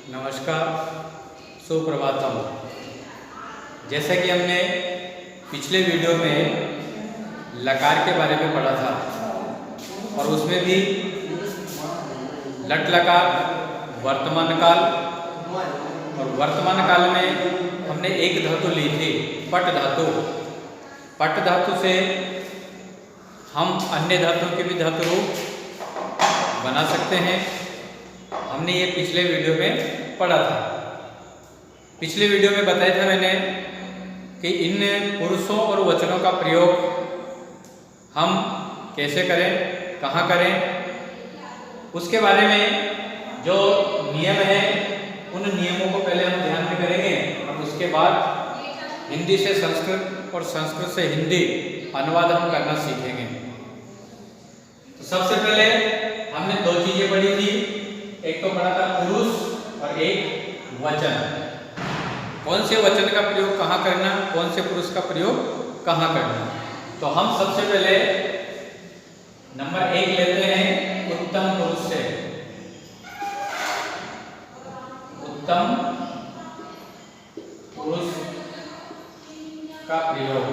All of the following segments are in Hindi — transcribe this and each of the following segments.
नमस्कार, सुप्रभातम। जैसा कि हमने पिछले वीडियो में लकार के बारे में पढ़ा था और उसमें भी लट लकार, वर्तमान काल, और वर्तमान काल में हमने एक धातु ली थी, पट धातु। पट धातु से हम अन्य धातुओं के भी धातु रूप बना सकते हैं। हमने ये पिछले वीडियो में पढ़ा था। पिछले वीडियो में बताया था मैंने कि इन पुरुषों और वचनों का प्रयोग हम कैसे करें, कहाँ करें, उसके बारे में जो नियम है उन नियमों को पहले हम ध्यान में करेंगे और उसके बाद हिंदी से संस्कृत और संस्कृत से हिंदी अनुवाद हम करना सीखेंगे। तो सबसे पहले हमने दो चीजें पढ़ी थी, एक तो पढ़ा था पुरुष और एक वचन। कौन से वचन का प्रयोग कहाँ करना, कौन से पुरुष का प्रयोग कहाँ करना। तो हम सबसे पहले नंबर 1 लेते हैं उत्तम पुरुष से। उत्तम पुरुष का प्रयोग।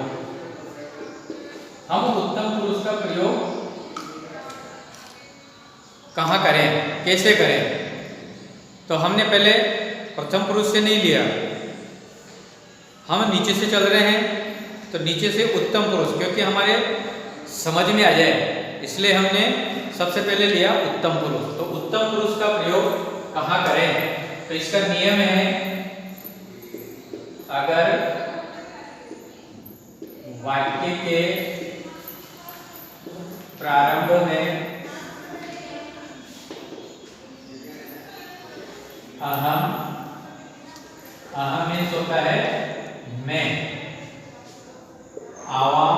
हम उत्तम पुरुष का प्रयोग कहाँ करें, कैसे करें। तो हमने पहले प्रथम पुरुष से नहीं लिया, हम नीचे से चल रहे हैं तो नीचे से उत्तम पुरुष, क्योंकि हमारे समझ में आ जाए इसलिए हमने सबसे पहले लिया उत्तम पुरुष। तो उत्तम पुरुष का प्रयोग कहाँ करें, तो इसका नियम है, अगर वाक्य के प्रारंभ में अहम, अहम मीन्स होता है मैं, आवाम,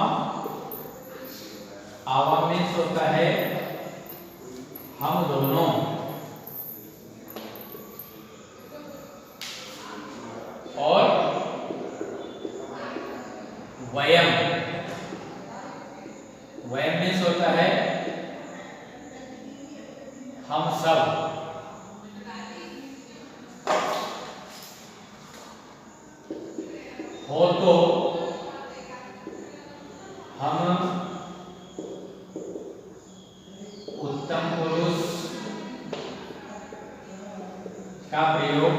आवाम मीन्स होता है हम दोनों, और वयम, वयम मीन्स होता है हम सब। हो तो हम उत्तम पुरुष का प्रयोग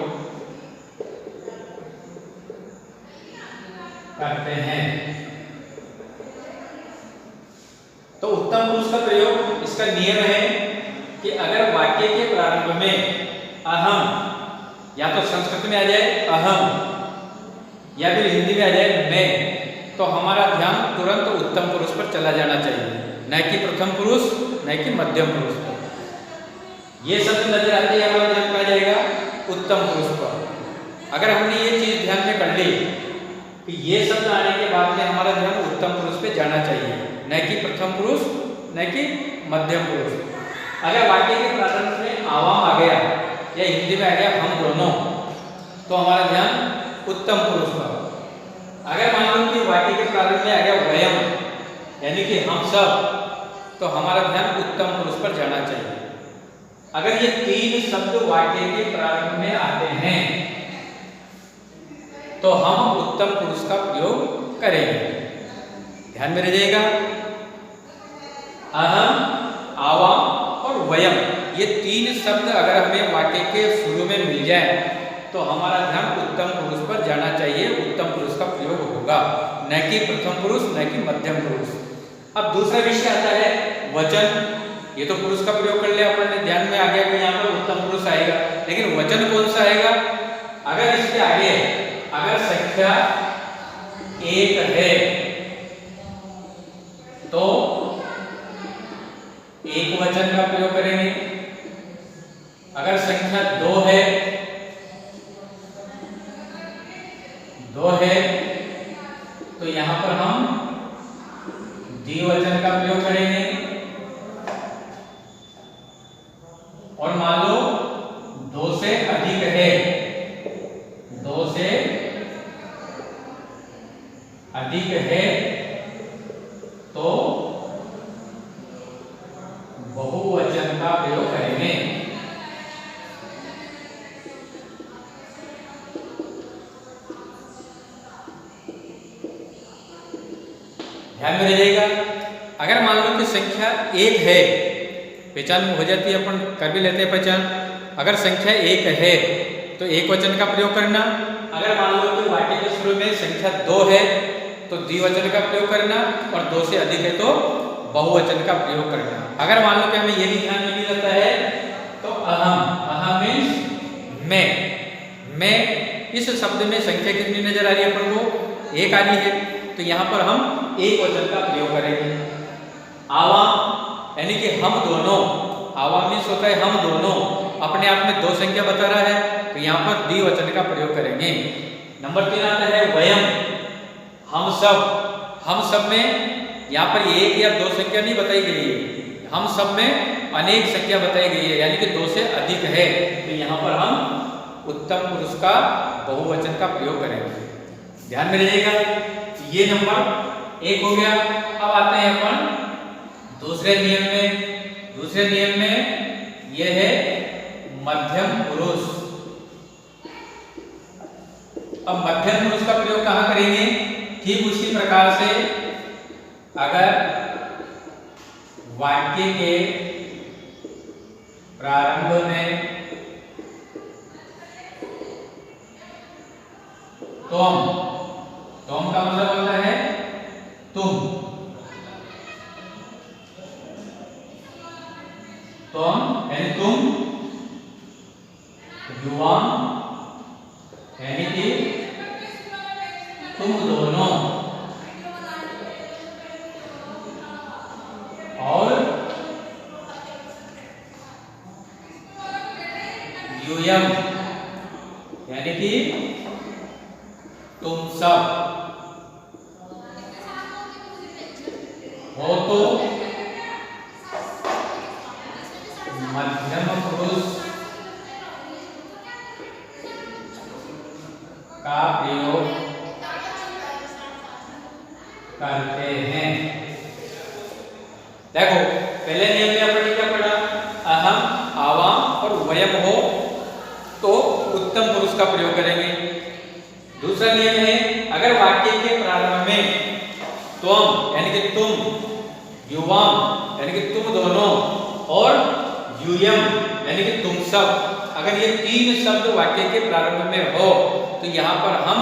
करते हैं। तो उत्तम पुरुष का प्रयोग, इसका नियम है कि अगर वाक्य के प्रारंभ में अहम, या तो संस्कृत में आ जाए अहम या फिर हिंदी में आ जाए मैं, तो हमारा ध्यान तुरंत उत्तम पुरुष पर चला जाना चाहिए, न कि प्रथम पुरुष, न कि मध्यम पुरुष पर। ये शब्द नजर आते ही हमारा ध्यान कहाँ जाएगा, उत्तम पुरुष पर। अगर हमने ये चीज ध्यान में कर ली कि ये शब्द आने के बाद में हमारा ध्यान उत्तम पुरुष पे जाना चाहिए, न कि प्रथम पुरुष, न कि मध्यम पुरुष। अगर वाक्य के प्रारंभ में आवाम आ गया या हिंदी में आ गया हम दोनों, तो हमारा ध्यान उत्तम पुरुष पर। अगर मान लो कि वाक्य के प्रारंभ में आ गया वयम, यानी कि हम सब, तो हमारा ध्यान उत्तम पुरुष पर जाना चाहिए। अगर ये तीन शब्द वाक्य के प्रारंभ में आते हैं तो हम उत्तम पुरुष का प्रयोग करेंगे। ध्यान में रह जाएगा, अहम, आवाम और वयम, ये तीन शब्द अगर हमें वाक्य के शुरू में मिल जाए तो हमारा ध्यान उत्तम पुरुष पर जाना चाहिए, उत्तम पुरुष का प्रयोग होगा, न कि प्रथम पुरुष, न कि मध्यम पुरुष। अब दूसरा विषय आता है वचन। ये तो पुरुष का प्रयोग कर लिया अपन ने, ध्यान में आ गया कि यहाँ पर उत्तम पुरुष आएगा, लेकिन वचन कौन सा आएगा। अगर इसके आगे अगर संख्या 1 है तो एक वचन का प्रयोग करेंगे। अगर संख्या 2 है, 2 है तो यहां पर हम द्विवचन का प्रयोग करेंगे। और मान लो 2 से अधिक है, 2 से अधिक है तो बहुवचन का प्रयोग करेंगे। ध्यान में रहिएगा। अगर मान लो कि संख्या एक है, पहचान हो जाती है, अपन कर भी लेते हैं पहचान। अगर संख्या एक है तो एक वचन का प्रयोग करना। अगर मान लो कि वाक्य के शुरू में संख्या दो है तो द्विवचन का प्रयोग करना, और दो से अधिक है तो बहुवचन का प्रयोग करना। अगर मान लो कि हमें ये भी ध्यान में रहता है तो अहम, अहम मीन्स मैं, इस शब्द में संख्या कितनी नजर आ रही है अपन को? एक आ रही है, तो यहाँ पर हम एक वचन का प्रयोग करेंगे। आवाम यानी कि हम दोनों, आवाम मीन्स होता है हम दोनों, अपने आप में दो संख्या बता रहा है तो यहाँ पर द्विवचन का प्रयोग करेंगे। नंबर 3 आता है वयम, हम सब। हम सब में यहाँ पर एक या दो संख्या नहीं बताई गई है, हम सब में अनेक संख्या बताई गई है, यानी कि दो से अधिक है, तो यहाँ पर हम उत्तम पुरुष का बहुवचन का प्रयोग करेंगे। ध्यान में रहिएगा। ये नंबर 1 हो गया। अब आते हैं अपन दूसरे नियम में। दूसरे नियम में यह है मध्यम पुरुष। अब मध्यम पुरुष का प्रयोग कहाँ करेंगे? ठीक उसी प्रकार से अगर वाक्य के प्रारंभ में तुम का मतलब होता है तुम यानी तुम, युवाम यानी कि तुम दोनों, और यूयम यानी कि तुम सब हो, तो मध्यम पुरुष का प्रयोग करते हैं। देखो पहले नियम में अपन ने क्या पढ़ा? अहम, आवाम और वयम हो तो उत्तम पुरुष का प्रयोग करेंगे। दूसरा नियम है अगर वाक्य के प्रारंभ में तुम यानी कि तुम, युवाम यानी कि तुम दोनों, और यूयम यानी कि तुम सब, अगर ये तीन शब्द वाक्य के प्रारंभ में हो तो यहाँ पर हम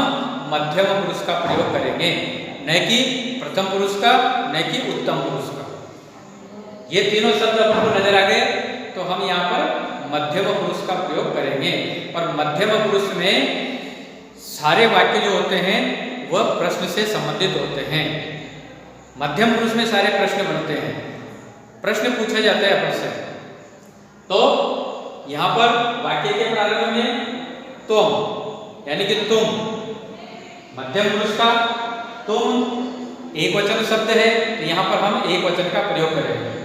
मध्यम पुरुष का प्रयोग करेंगे, न कि प्रथम पुरुष का, न कि उत्तम पुरुष का। ये तीनों शब्द अपन को नजर आ गए तो हम यहाँ पर मध्यम पुरुष का प्रयोग करेंगे। और मध्यम पुरुष में सारे वाक्य जो होते हैं वह प्रश्न से संबंधित होते हैं। मध्यम पुरुष में सारे प्रश्न बनते हैं, प्रश्न पूछा जाता है अपन से। तो यहाँ पर वाक्य के प्रारंभ में तुम यानी कि तुम, मध्यम पुरुष का तुम एक वचन शब्द है तो यहाँ पर हम एक वचन का प्रयोग करेंगे।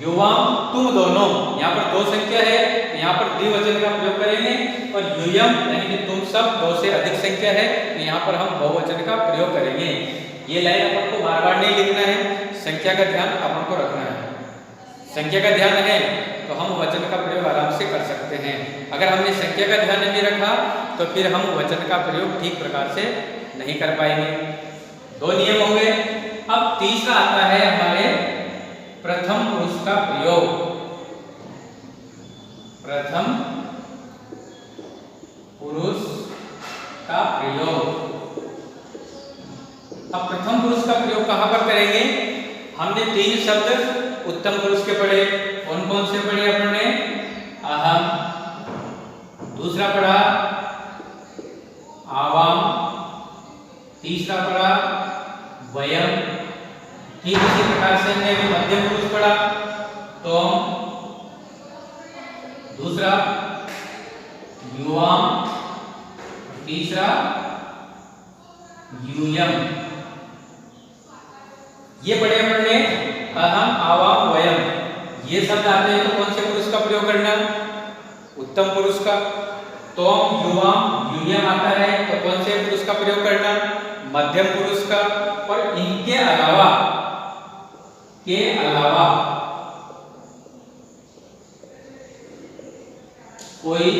युवाम तुम दोनों, यहाँ पर दो संख्या है तो यहाँ पर द्विवचन का प्रयोग करेंगे। और यूयम यानी कि तुम सब, दो से अधिक संख्या है तो यहाँ पर हम बहुवचन का प्रयोग करेंगे। ये लाइन अपन को बार बार नहीं लिखना है, संख्या का ध्यान अपन को रखना है। संख्या का ध्यान है तो हम वचन का प्रयोग आराम से कर सकते हैं। अगर हमने संख्या का ध्यान नहीं रखा तो फिर हम वचन का प्रयोग ठीक प्रकार से नहीं कर पाएंगे। दो नियम हो गए। अब तीसरा आता है हमारे प्रथम पुरुष का प्रयोग। प्रथम पुरुष का प्रयोग। अब प्रथम पुरुष का प्रयोग कहां पर करेंगे? हमने तीन शब्द उत्तम पुरुष के पढ़े, कौन कौन से पढ़े अपन ने? अहम, दूसरा पढ़ा आवाम, तीसरा पढ़ा वयम। ठीक इसी प्रकार से हमने भी मध्यम पुरुष पढ़ा तुम, दूसरा युवाम, तीसरा यूयम। ये पढ़े अपन ने अहम, आवाम, वयम। ये शब्द आते हैं तो कौन से पुरुष का प्रयोग करना? उत्तम पुरुष का। तुम, युवाम, यूयम आता है तो कौन से पुरुष का प्रयोग करना? मध्यम पुरुष का। और इनके अलावा कोई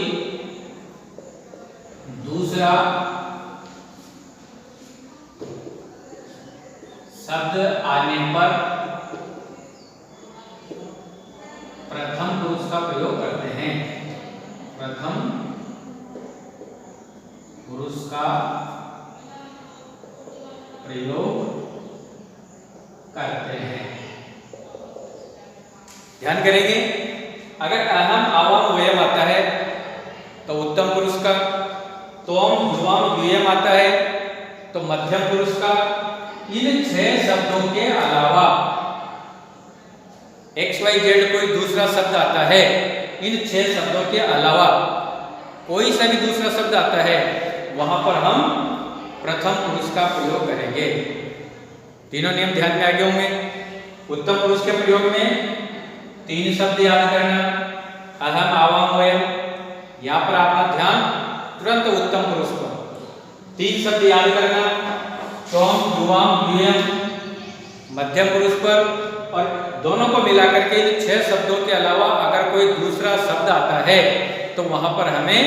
दूसरा शब्द आने पर प्रथम पुरुष का प्रयोग करते हैं। प्रथम पुरुष का प्रयोग करते हैं। ध्यान करेंगे, अगर अहम आवाम वयम आता है तो उत्तम पुरुष का, तोम युवाम युयम आता है तो मध्यम पुरुष का। इन 6 शब्दों के अलावा XYZ कोई दूसरा शब्द आता है, इन 6 शब्दों के अलावा कोई सा भी दूसरा शब्द आता है, वहां पर हम प्रथम पुरुष का प्रयोग करेंगे। तीनों नियम ध्यान में आगे होंगे। उत्तम पुरुष के प्रयोग में 3 शब्द याद करना, अहम आवाम वयम। यहां पर अपना ध्यान तुरंत उत्तम पुरुष पर। 3 शब्द याद करना, तोम युवाम युयम, मध्यम पुरुष पर। और दोनों को मिलाकर के इन 6 शब्दों के अलावा अगर कोई दूसरा शब्द आता है तो वहां पर हमें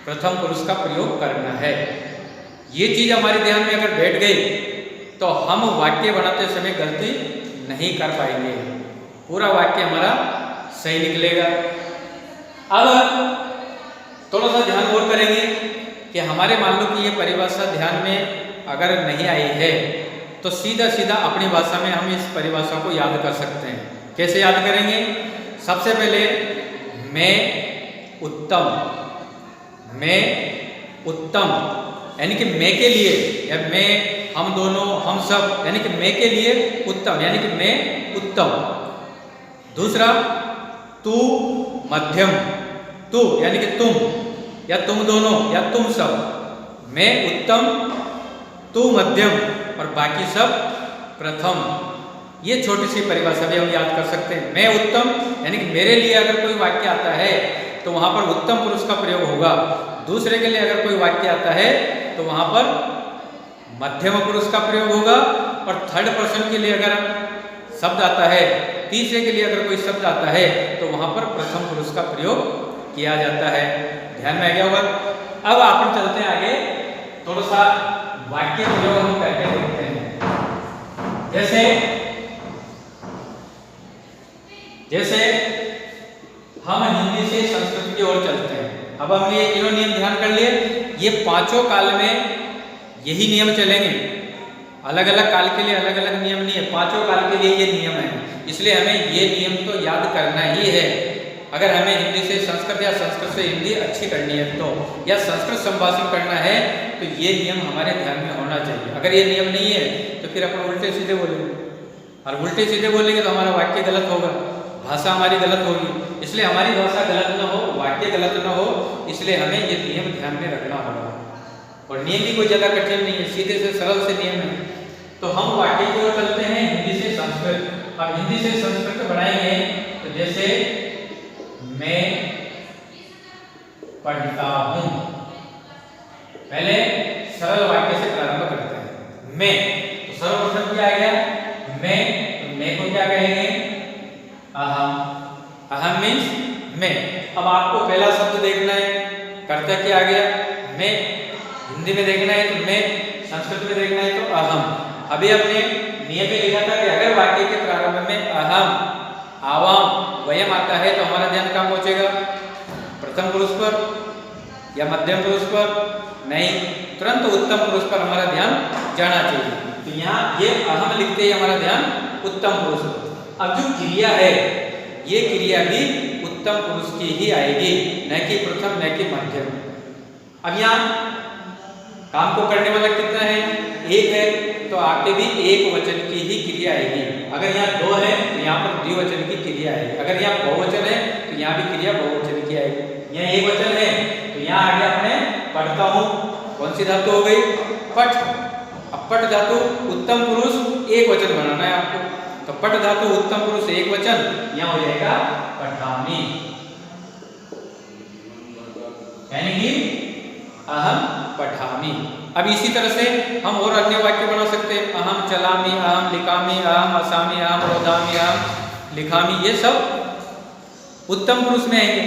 प्रथम पुरुष का प्रयोग करना है। ये चीज हमारे ध्यान में अगर बैठ गई तो हम वाक्य बनाते समय गलती नहीं कर पाएंगे, पूरा वाक्य हमारा सही निकलेगा। अब थोड़ा सा ध्यान और करेंगे कि हमारे मान लो कि ये परिभाषा ध्यान में अगर नहीं आई है तो सीधा सीधा अपनी भाषा में हम इस परिभाषा को याद कर सकते हैं। कैसे याद करेंगे? सबसे पहले मैं उत्तम, मैं उत्तम यानी कि मैं के लिए, या मैं, हम दोनों, हम सब, यानी कि मैं के लिए उत्तम, यानी कि मैं उत्तम। दूसरा, तू मध्यम, तू यानी कि तुम, या तुम दोनों, या तुम सब। मैं उत्तम, तू मध्यम और बाकी सब प्रथम। ये छोटी सी परिभाषा भी हम याद कर सकते हैं। मैं उत्तम यानी कि मेरे लिए अगर कोई वाक्य आता है तो वहां पर उत्तम पुरुष का प्रयोग होगा। दूसरे के लिए अगर कोई वाक्य आता है तो वहां पर मध्यम पुरुष का प्रयोग होगा। और थर्ड पर्सन के लिए अगर शब्द आता है, तीसरे के लिए अगर कोई शब्द आता है तो वहां पर प्रथम पुरुष का प्रयोग किया जाता है। ध्यान में आ गया होगा। अब अपन चलते हैं आगे, थोड़ा सा वाक्य प्रयोग हम करके देखते हैं। जैसे हम हिंदी से संस्कृत की ओर चलते हैं। अब हमने ये तीनों नियम ध्यान कर लिए, ये पांचों काल में यही नियम चलेंगे। अलग अलग काल के लिए अलग अलग नियम नहीं है, पांचों काल के लिए ये नियम है। इसलिए हमें ये नियम तो याद करना ही है। अगर हमें हिंदी से संस्कृत या संस्कृत से हिंदी अच्छी करनी है तो, या संस्कृत संभाषण करना है तो ये नियम हमारे ध्यान में होना चाहिए। अगर ये नियम नहीं है तो फिर अपन उल्टे सीधे बोलेंगे, और उल्टे सीधे बोलेंगे तो हमारा वाक्य गलत होगा, भाषा हमारी गलत होगी। इसलिए हमारी भाषा गलत ना हो, वाक्य गलत ना हो, इसलिए हमें ये नियम ध्यान में रखना होगा। और नियम भी कोई ज़्यादा कठिन नहीं है, सीधे से सरल से नियम है। तो हम वाक्य की ओर चलते हैं हिंदी से संस्कृत। अब हिंदी से संस्कृत बढ़ाएंगे तो जैसे मैं पढ़ता हूं। पहले सरल वाक्य से प्रारंभ करते हैं। मैं, तो सर्वप्रथम क्या आ गया? मैं, तो मैं को क्या कहेंगे? अहम। अहम मीन्स मैं। अब आपको पहला शब्द देखना है, कर्ता क्या आ गया? मैं। हिंदी में देखना है तो मैं, संस्कृत में देखना है तो अहम। अभी अपने नियम में लिखा था कि अगर वाक्य के प्रारंभ में अहम, आवाम, वयम आता है तो हमारा ध्यान कहाँ पहुंचेगा? प्रथम पुरुष पर या मध्यम पुरुष पर? नहीं, तुरंत उत्तम पुरुष पर हमारा ध्यान जाना चाहिए। तो यहाँ ये अहम लिखते ही हमारा ध्यान उत्तम पुरुष पर। अब जो क्रिया है, ये क्रिया भी उत्तम पुरुष की ही आएगी, न कि प्रथम, न कि मध्यम। अब यहाँ काम को करने वाला कितना है? एक है, तो आगे भी एक वचन की ही क्रिया आएगी। अगर यहाँ दो है तो यहाँ पर द्विवचन की क्रिया आएगी। अगर यहाँ बहुवचन है तो यहाँ भी क्रिया बहुवचन की आएगी। यहाँ एक वचन है तो यहाँ आगे अपने पढ़ता हूँ, कौन सी धातु हो गई? पठ। अब पठ धातु उत्तम पुरुष एक वचन बनाना है आपको, तो पठ धातु उत्तम पुरुष एक वचन, यहाँ हो जाएगा पठामि, यानी कि अहम पठामि। अब इसी तरह से हम और अन्य वाक्य बना सकते हैं। अहम चलामि, अहम लिखामि, अहम असामि, अहम रोधामि, अहम लिखामि, ये सब उत्तम पुरुष में आएंगे।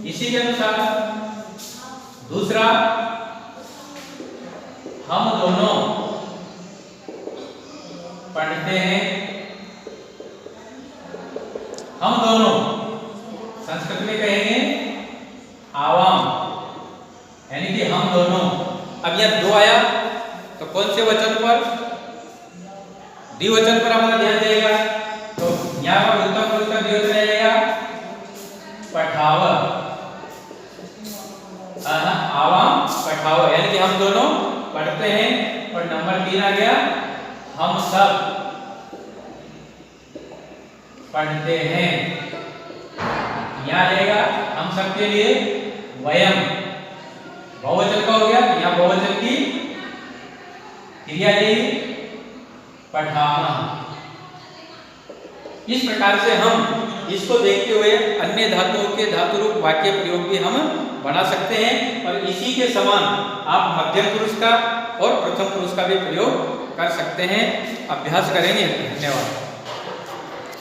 इसी के अनुसार दूसरा, हम दोनों पढ़ते हैं। हम दोनों संस्कृत में कहेंगे आवाम, यानी कि हम दोनों। अब यह दो आया तो कौन से वचन पर? द्विवचन पर हमारा ध्यान जाएगा। तो यहाँ पर उत्तम पुरुष का द्विवचन रहेगा पठाव, आवाम पठाव, यानी कि हम दोनों पढ़ते हैं। और नंबर 3 आ गया हम सब पढ़ते हैं। यहाँ रहेगा हम सब के लिए वयम, बहुवचन का हो गया। यहाँ बहुवचन की क्रिया लेगी पठाना। इस प्रकार से हम इसको देखते हुए अन्य धातुओं के धातु रूप वाक्य प्रयोग भी हम बना सकते हैं। और इसी के समान आप मध्यम पुरुष का और प्रथम पुरुष का भी प्रयोग कर सकते हैं। अभ्यास करेंगे। धन्यवाद।